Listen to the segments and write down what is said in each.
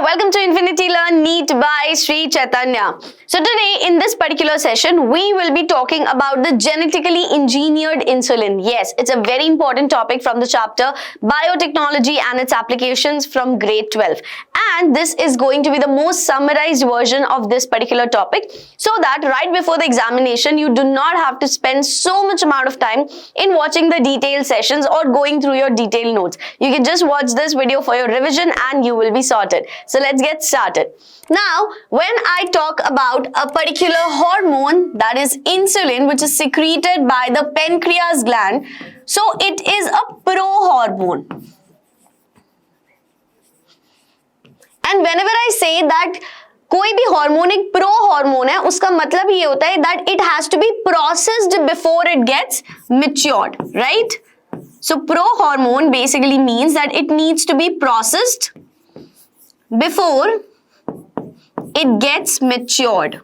welcome to Infinity Learn NEET by Sri Chaitanya. So today in this particular session, we will be talking about the genetically engineered insulin. Yes, it's a very important topic from the chapter Biotechnology and its applications from grade 12. And this is going to be the most summarized version of this particular topic so that right before the examination, you do not have to spend so much amount of time in watching the detailed sessions or going through your detailed notes. You can just watch this video for your revision and you will be sorted. So let's get started. Now, when I talk about a particular hormone, that is insulin, which is secreted by the pancreas gland, so it is a prohormone. And whenever I say that कोई भी hormone एक prohormone है, उसका मतलब ये होता है that it has to be processed before it gets matured, right? So pro hormone basically means that it needs to be processed before it gets matured.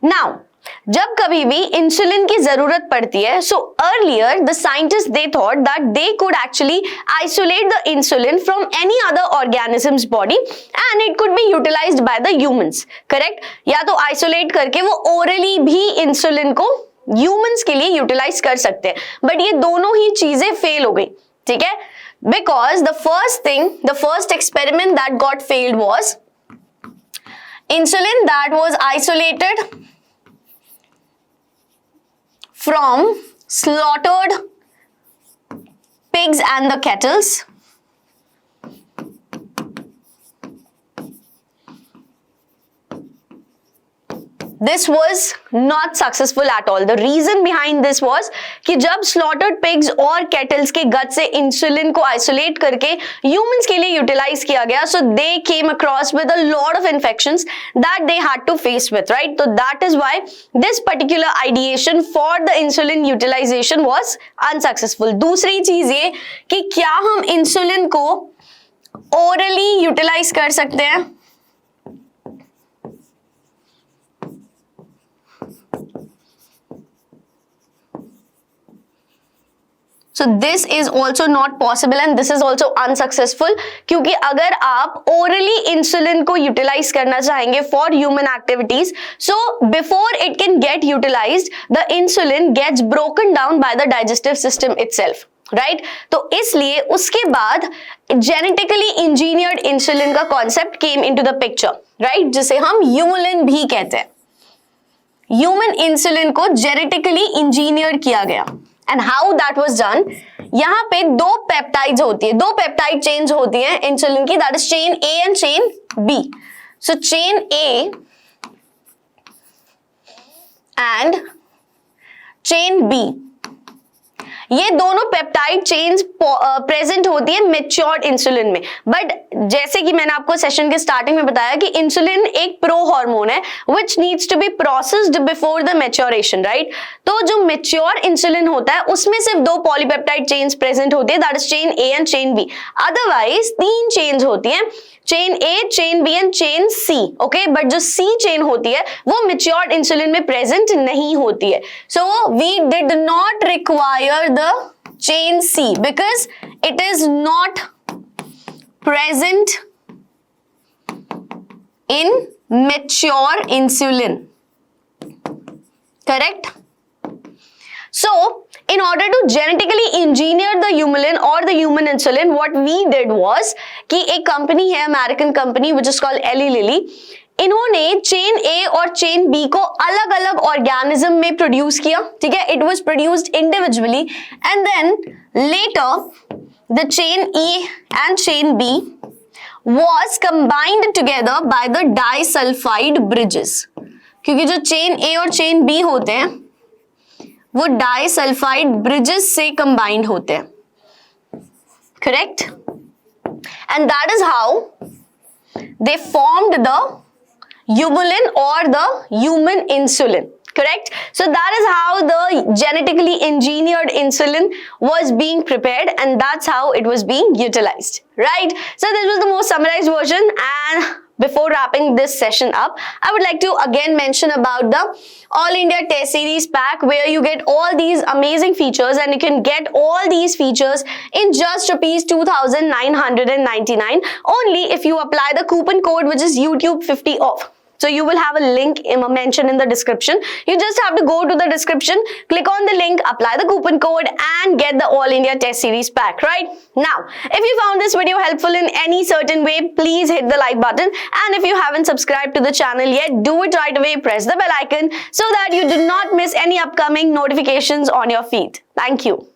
Now, जब कभी भी इंसुलिन की जरूरत पड़ती है, so earlier the scientists they thought that they could actually isolate the insulin from any other organism's body and it could be utilized by the humans, correct? या तो isolate करके वो orally भी इंसुलिन को humans के लिए utilize कर सकते हैं, but ये दोनों ही चीजें fail हो गई, ठीक है? Because the first experiment that got failed was insulin that was isolated from slaughtered pigs and the kettles. This was not successful at all. The reason behind this was कि जब slaughtered pigs और kettles के gut से insulin को isolate करके humans के लिए utilize किया गया, so they came across with a lot of infections that they had to face with, right? So that is why this particular ideation for the insulin utilization was unsuccessful. दूसरी चीज ये कि क्या हम insulin को orally utilize कर सकते हैं? So this is also not possible and this is also unsuccessful क्योंकि अगर आप orally insulin को utilize करना चाहेंगे for human activities, so before it can get utilized, the insulin gets broken down by the digestive system itself, right? तो इसलिए उसके बाद genetically engineered insulin का concept came into the picture, right? जिसे हम humulin भी कहते हैं. Human insulin को genetically engineered किया गया. And how that was done? यहाँ पे दो पेप्टाइड्स होती है, दो पेप्टाइड चेन्स होती हैं इंसुलिन की, that is chain A and chain B. So chain A and chain B, ये दोनों पेप्टाइड चेन्स प्रेजेंट होती है मैच्योर्ड इंसुलिन में. बट जैसे कि मैंने आपको सेशन के स्टार्टिंग में बताया कि इंसुलिन एक प्रो हार्मोन है which needs to be processed before the maturation, right? तो जो मैच्योर इंसुलिन होता है उसमें सिर्फ दो पॉलीपेप्टाइड चेन्स प्रेजेंट होती है, that is chain A and chain B. Otherwise तीन चेन्स होती हैं, chain A, chain B and chain C, okay? But जो सी चेन होती है वो मैच्योर्ड इंसुलिन में प्रेजेंट नहीं होती है. So we did not require the chain C because it is not present in mature insulin, correct? So, in order to genetically engineer the humulin or the human insulin, what we did was कि एक company है, American company which is called Eli Lilly, इन्होंने chain A और chain B को अलग अलग organism में produce किया, ठीक है? It was produced individually and then later the chain A and chain B was combined together by the disulfide bridges. क्योंकि जो चेन ए और चेन बी होते हैं वो डाइसल्फाइड ब्रिजेस से कंबाइंड होते हैं, correct? And that is how they formed the humulin or the human insulin, correct? So that is how the genetically engineered insulin was being prepared and that's how it was being utilized, right? So this was the most summarized version and before wrapping this session up, I would like to again mention about the All India Test Series pack, where you get all these amazing features, and you can get all these features in just rupees 2,999 only if you apply the coupon code, which is YouTube50 off. So you will have a link mentioned in the description. You just have to go to the description, click on the link, apply the coupon code and get the All India Test Series pack, right? Now, if you found this video helpful in any certain way, please hit the like button. And if you haven't subscribed to the channel yet, do it right away. Press the bell icon so that you do not miss any upcoming notifications on your feed. Thank you.